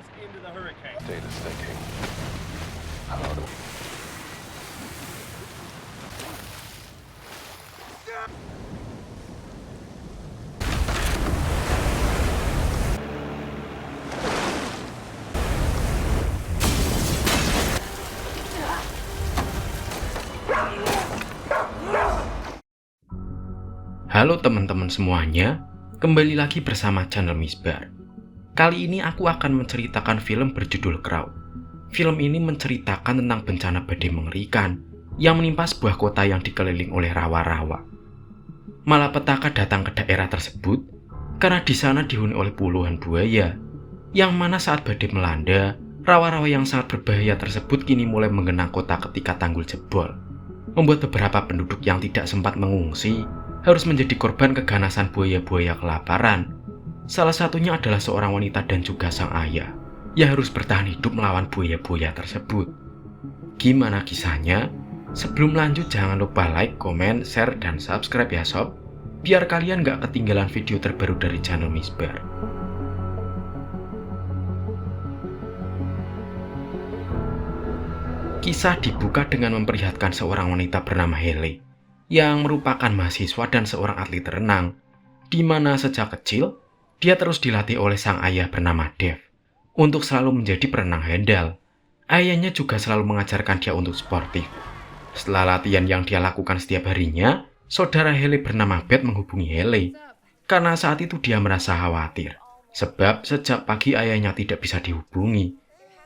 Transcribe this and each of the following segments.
Data thinking. How do Halo teman-teman semuanya, kembali lagi bersama channel Misbar. Kali ini aku akan menceritakan film berjudul Crow. Film ini menceritakan tentang bencana badai mengerikan yang menimpa sebuah kota yang dikelilingi oleh rawa-rawa. Malapetaka datang ke daerah tersebut karena di sana dihuni oleh puluhan buaya, yang mana saat badai melanda, rawa-rawa yang sangat berbahaya tersebut kini mulai menggenang kota ketika tanggul jebol, membuat beberapa penduduk yang tidak sempat mengungsi harus menjadi korban keganasan buaya-buaya kelaparan. Salah satunya adalah seorang wanita dan juga sang ayah yang harus bertahan hidup melawan buaya-buaya tersebut. Gimana kisahnya? Sebelum lanjut jangan lupa like, komen, share, dan subscribe ya sob, biar kalian gak ketinggalan video terbaru dari channel Misbar. Kisah dibuka dengan memperlihatkan seorang wanita bernama Haley yang merupakan mahasiswa dan seorang atlet renang, di mana sejak kecil dia terus dilatih oleh sang ayah bernama Dave untuk selalu menjadi perenang handal. Ayahnya juga selalu mengajarkan dia untuk sportif. Setelah latihan yang dia lakukan setiap harinya, saudara Haley bernama Beth menghubungi Haley karena saat itu dia merasa khawatir sebab sejak pagi ayahnya tidak bisa dihubungi,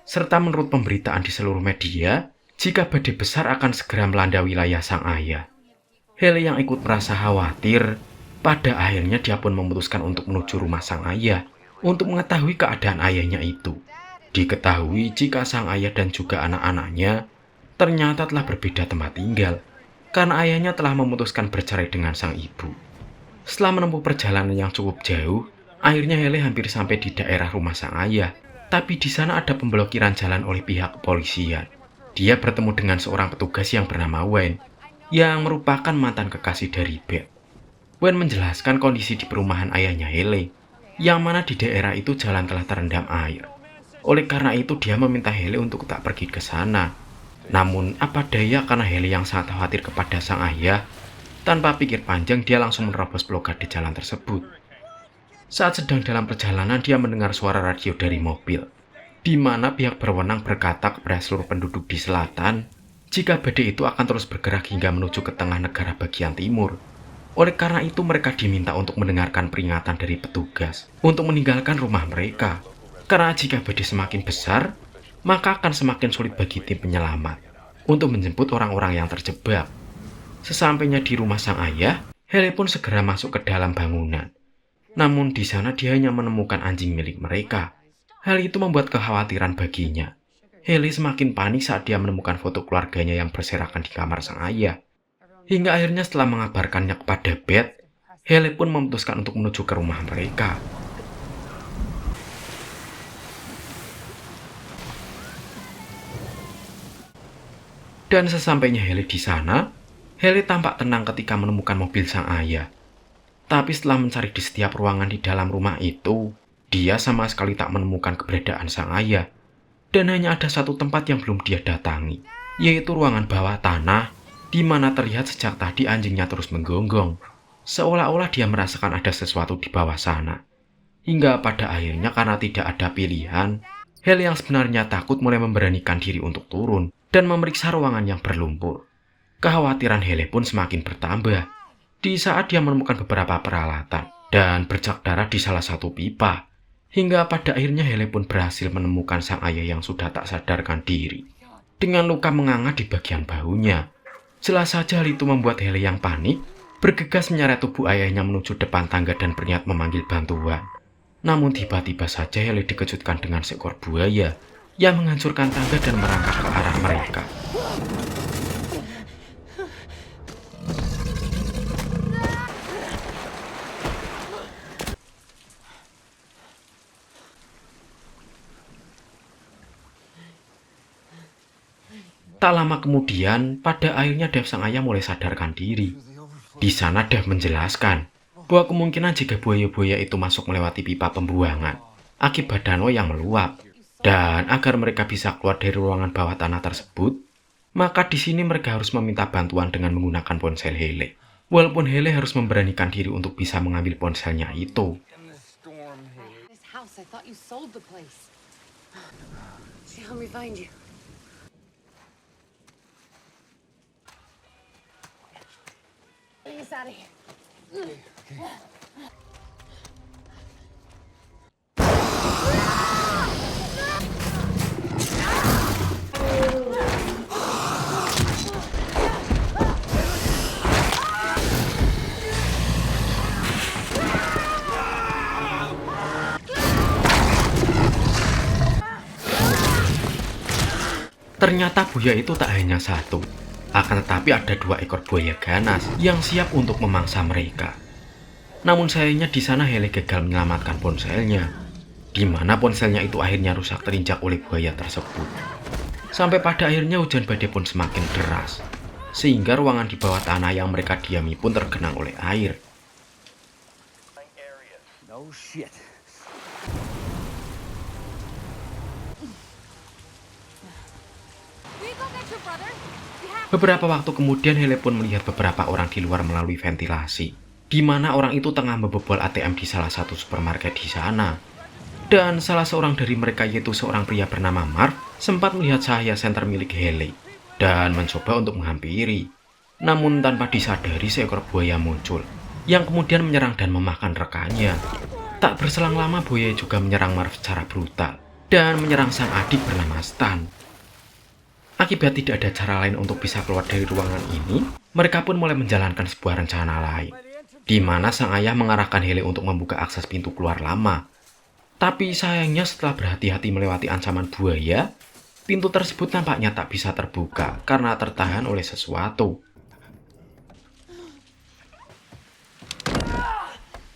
serta menurut pemberitaan di seluruh media jika badai besar akan segera melanda wilayah sang ayah. Haley yang ikut merasa khawatir, pada akhirnya dia pun memutuskan untuk menuju rumah sang ayah untuk mengetahui keadaan ayahnya itu. Diketahui jika sang ayah dan juga anak-anaknya ternyata telah berbeda tempat tinggal karena ayahnya telah memutuskan bercerai dengan sang ibu. Setelah menempuh perjalanan yang cukup jauh, akhirnya Haley hampir sampai di daerah rumah sang ayah. Tapi di sana ada pemblokiran jalan oleh pihak kepolisian. Dia bertemu dengan seorang petugas yang bernama Wayne, yang merupakan mantan kekasih dari Beth. Wayne menjelaskan kondisi di perumahan ayahnya Haley, yang mana di daerah itu jalan telah terendam air. Oleh karena itu dia meminta Haley untuk tak pergi ke sana. Namun apa daya karena Haley yang sangat khawatir kepada sang ayah, tanpa pikir panjang dia langsung menerobos blokat di jalan tersebut. Saat sedang dalam perjalanan dia mendengar suara radio dari mobil, di mana pihak berwenang berkata kepada seluruh penduduk di selatan jika badai itu akan terus bergerak hingga menuju ke tengah negara bagian timur. Oleh karena itu mereka diminta untuk mendengarkan peringatan dari petugas untuk meninggalkan rumah mereka. Karena jika badai semakin besar, maka akan semakin sulit bagi tim penyelamat untuk menjemput orang-orang yang terjebak. Sesampainya di rumah sang ayah, Haley pun segera masuk ke dalam bangunan. Namun di sana dia hanya menemukan anjing milik mereka. Hal itu membuat kekhawatiran baginya. Haley semakin panik saat dia menemukan foto keluarganya yang berserakan di kamar sang ayah. Hingga akhirnya setelah mengabarkannya kepada Beth, Haley pun memutuskan untuk menuju ke rumah mereka. Dan sesampainya Haley di sana, Haley tampak tenang ketika menemukan mobil sang ayah. Tapi setelah mencari di setiap ruangan di dalam rumah itu, dia sama sekali tak menemukan keberadaan sang ayah. Dan hanya ada satu tempat yang belum dia datangi, yaitu ruangan bawah tanah, di mana terlihat sejak tadi anjingnya terus menggonggong, seolah-olah dia merasakan ada sesuatu di bawah sana. Hingga pada akhirnya karena tidak ada pilihan, Haley yang sebenarnya takut mulai memberanikan diri untuk turun dan memeriksa ruangan yang berlumpur. Kekhawatiran Haley pun semakin bertambah di saat dia menemukan beberapa peralatan dan bercak darah di salah satu pipa. Hingga pada akhirnya Haley pun berhasil menemukan sang ayah yang sudah tak sadarkan diri, dengan luka menganga di bagian bahunya. Jelas saja hal itu membuat Haley yang panik, bergegas menyeret tubuh ayahnya menuju depan tangga dan berniat memanggil bantuan. Namun tiba-tiba saja Haley dikejutkan dengan seekor buaya yang menghancurkan tangga dan merangkak ke arah mereka. Tak lama kemudian, pada akhirnya Dave sang ayah mulai sadarkan diri. Di sana Dave menjelaskan bahwa kemungkinan jika buaya-buaya itu masuk melewati pipa pembuangan akibat danau yang meluap. Dan agar mereka bisa keluar dari ruangan bawah tanah tersebut, maka di sini mereka harus meminta bantuan dengan menggunakan ponsel Haley. Walaupun Haley harus memberanikan diri untuk bisa mengambil ponselnya itu. This house, I thought you sold the place. See, help me find you. Get us out of here. Ternyata buaya itu tak hanya satu, akan tetapi ada 2 ekor buaya ganas yang siap untuk memangsa mereka. Namun sayangnya di sana Haley gagal menyelamatkan ponselnya, di mana ponselnya itu akhirnya rusak terinjak oleh buaya tersebut. Sampai pada akhirnya hujan badai pun semakin deras, sehingga ruangan di bawah tanah yang mereka diami pun tergenang oleh air. No shit. Will you go get your brother? We have Beberapa waktu kemudian Haley pun melihat beberapa orang di luar melalui ventilasi, di mana orang itu tengah membobol ATM di salah satu supermarket di sana. Dan salah seorang dari mereka, yaitu seorang pria bernama Marv, sempat melihat cahaya senter milik Haley dan mencoba untuk menghampiri. Namun tanpa disadari seekor buaya muncul yang kemudian menyerang dan memakan rekannya. Tak berselang lama buaya juga menyerang Marv secara brutal dan menyerang sang adik bernama Stan. Akibat tidak ada cara lain untuk bisa keluar dari ruangan ini, mereka pun mulai menjalankan sebuah rencana lain, di mana sang ayah mengarahkan Haley untuk membuka akses pintu keluar lama. Tapi sayangnya setelah berhati-hati melewati ancaman buaya, pintu tersebut nampaknya tak bisa terbuka karena tertahan oleh sesuatu.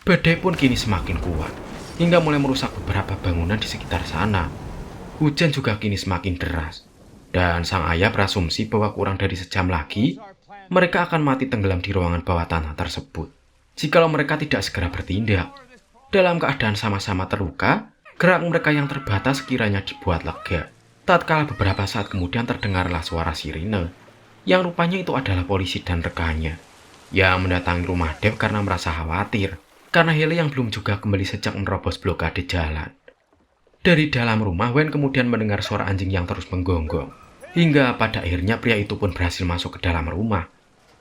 Badai pun kini semakin kuat, hingga mulai merusak beberapa bangunan di sekitar sana. Hujan juga kini semakin deras, dan sang ayah berasumsi bahwa kurang dari sejam lagi, mereka akan mati tenggelam di ruangan bawah tanah tersebut, jikalau mereka tidak segera bertindak. Dalam keadaan sama-sama terluka, gerak mereka yang terbatas sekiranya dibuat lega. Tatkala beberapa saat kemudian terdengarlah suara sirine, yang rupanya itu adalah polisi dan rekannya, yang mendatangi rumah Dev karena merasa khawatir, karena Haley yang belum juga kembali sejak menerobos blokade jalan. Dari dalam rumah, Wayne kemudian mendengar suara anjing yang terus menggonggong, hingga pada akhirnya pria itu pun berhasil masuk ke dalam rumah.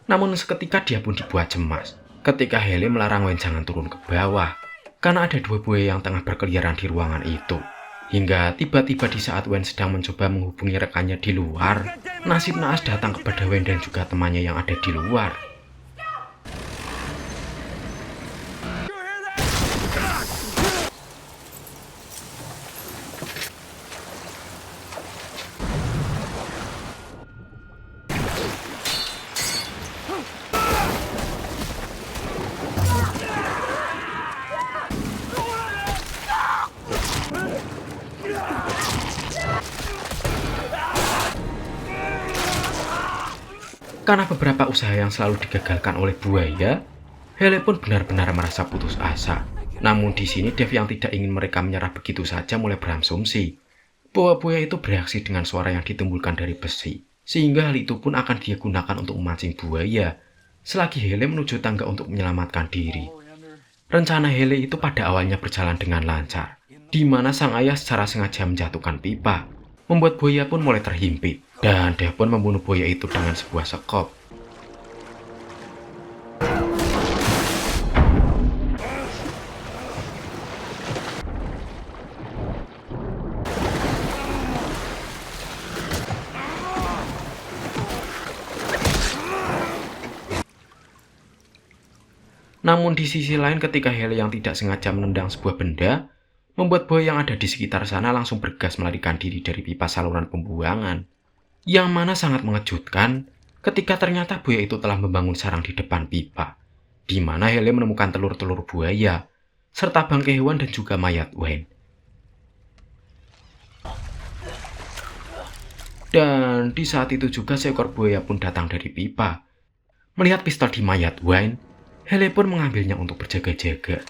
Namun seketika dia pun dibuat cemas, ketika Haley melarang Wayne jangan turun ke bawah, karena ada 2 buaya yang tengah berkeliaran di ruangan itu. Hingga tiba-tiba di saat Wayne sedang mencoba menghubungi rekannya di luar, nasib naas datang kepada Wayne dan juga temannya yang ada di luar. Karena beberapa usaha yang selalu digagalkan oleh buaya, Haley pun benar-benar merasa putus asa. Namun di sini Dev yang tidak ingin mereka menyerah begitu saja mulai berasumsi bahwa buaya itu bereaksi dengan suara yang ditimbulkan dari besi, sehingga hal itu pun akan dia gunakan untuk memancing buaya selagi Haley menuju tangga untuk menyelamatkan diri. Rencana Haley itu pada awalnya berjalan dengan lancar, di mana sang ayah secara sengaja menjatuhkan pipa, membuat buaya pun mulai terhimpit, dan Dev pun membunuh buaya itu dengan sebuah sekop. Namun di sisi lain ketika Haley yang tidak sengaja menendang sebuah benda, membuat buaya yang ada di sekitar sana langsung bergegas melarikan diri dari pipa saluran pembuangan. Yang mana sangat mengejutkan ketika ternyata buaya itu telah membangun sarang di depan pipa, di mana Haley menemukan telur-telur buaya, serta bangkai hewan dan juga mayat Wayne. Dan di saat itu juga seekor buaya pun datang dari pipa. Melihat pistol di mayat Wayne, Haley pun mengambilnya untuk berjaga-jaga.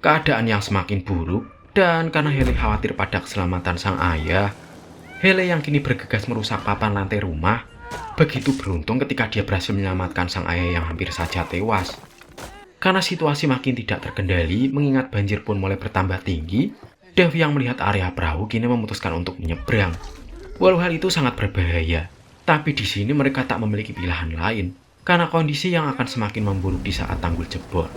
Keadaan yang semakin buruk, dan karena Haley khawatir pada keselamatan sang ayah, Haley yang kini bergegas merusak papan lantai rumah, begitu beruntung ketika dia berhasil menyelamatkan sang ayah yang hampir saja tewas. Karena situasi makin tidak terkendali, mengingat banjir pun mulai bertambah tinggi, Dev yang melihat area perahu kini memutuskan untuk menyeberang. Walau hal itu sangat berbahaya, tapi di sini mereka tak memiliki pilihan lain, karena kondisi yang akan semakin memburuk di saat tanggul jebol.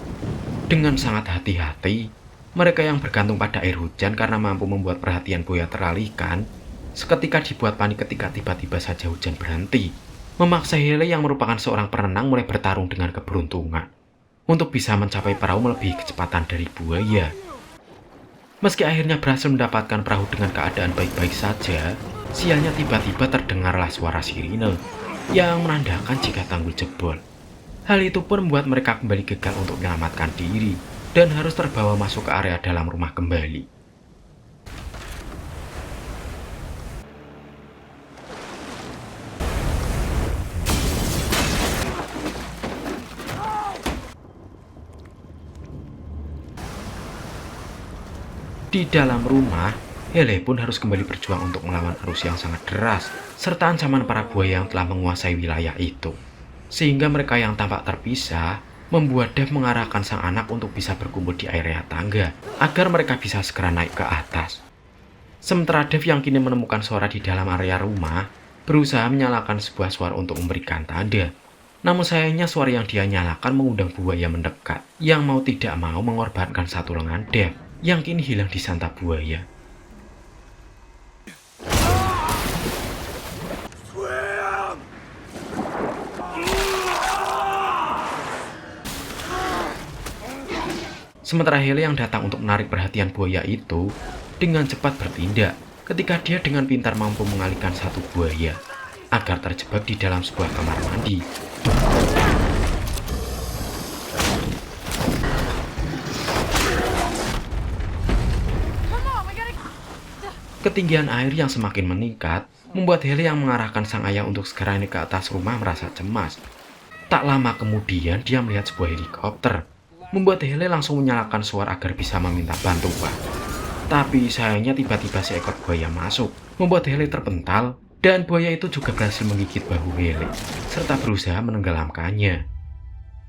Dengan sangat hati-hati, mereka yang bergantung pada air hujan karena mampu membuat perhatian buaya teralihkan, seketika dibuat panik ketika tiba-tiba saja hujan berhenti, memaksa Haley yang merupakan seorang perenang mulai bertarung dengan keberuntungan untuk bisa mencapai perahu melebihi kecepatan dari buaya. Meski akhirnya berhasil mendapatkan perahu dengan keadaan baik-baik saja, sialnya tiba-tiba terdengarlah suara sirine yang menandakan jika tanggul jebol. Hal itu pun membuat mereka kembali gagal untuk menyelamatkan diri dan harus terbawa masuk ke area dalam rumah kembali. Di dalam rumah, Haley pun harus kembali berjuang untuk melawan arus yang sangat deras, serta ancaman para buaya yang telah menguasai wilayah itu. Sehingga mereka yang tampak terpisah, membuat Dev mengarahkan sang anak untuk bisa berkumpul di area tangga, agar mereka bisa segera naik ke atas. Sementara Dev yang kini menemukan suara di dalam area rumah, berusaha menyalakan sebuah suara untuk memberikan tanda. Namun sayangnya suara yang dia nyalakan mengundang buaya mendekat, yang mau tidak mau mengorbankan satu lengan Dev, yang kini hilang di santap buaya. Sementara Haley yang datang untuk menarik perhatian buaya itu dengan cepat bertindak ketika dia dengan pintar mampu mengalihkan satu buaya agar terjebak di dalam sebuah kamar mandi. Ketinggian air yang semakin meningkat membuat Haley yang mengarahkan sang ayah untuk segera naik ke atas rumah merasa cemas. Tak lama kemudian dia melihat sebuah helikopter, membuat Haley langsung menyalakan suara agar bisa meminta bantuan. Tapi sayangnya tiba-tiba seekor buaya masuk, membuat Haley terpental, dan buaya itu juga berhasil menggigit bahu Haley, serta berusaha menenggelamkannya.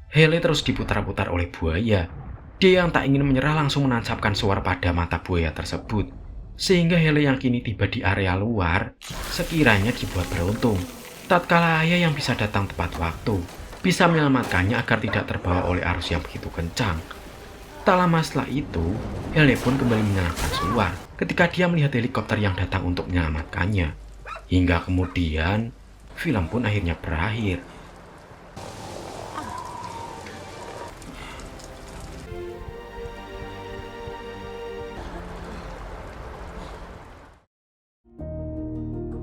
Haley terus diputar-putar oleh buaya. Dia yang tak ingin menyerah langsung menancapkan suara pada mata buaya tersebut, sehingga Haley yang kini tiba di area luar, sekiranya dibuat beruntung. Tatkala ayah yang bisa datang tepat waktu, bisa menyelamatkannya agar tidak terbawa oleh arus yang begitu kencang. Tak lama setelah itu, Haley pun kembali menyalakan suar ketika dia melihat helikopter yang datang untuk menyelamatkannya. Hingga kemudian, film pun akhirnya berakhir.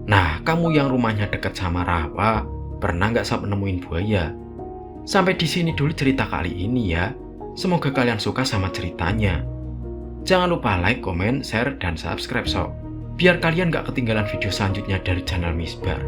Nah, kamu yang rumahnya dekat sama rawa, pernah nggak sampai nemuin buaya? Sampai di sini dulu cerita kali ini ya. Semoga kalian suka sama ceritanya. Jangan lupa like, comment, share, dan subscribe sob, biar kalian nggak ketinggalan video selanjutnya dari channel Misbar.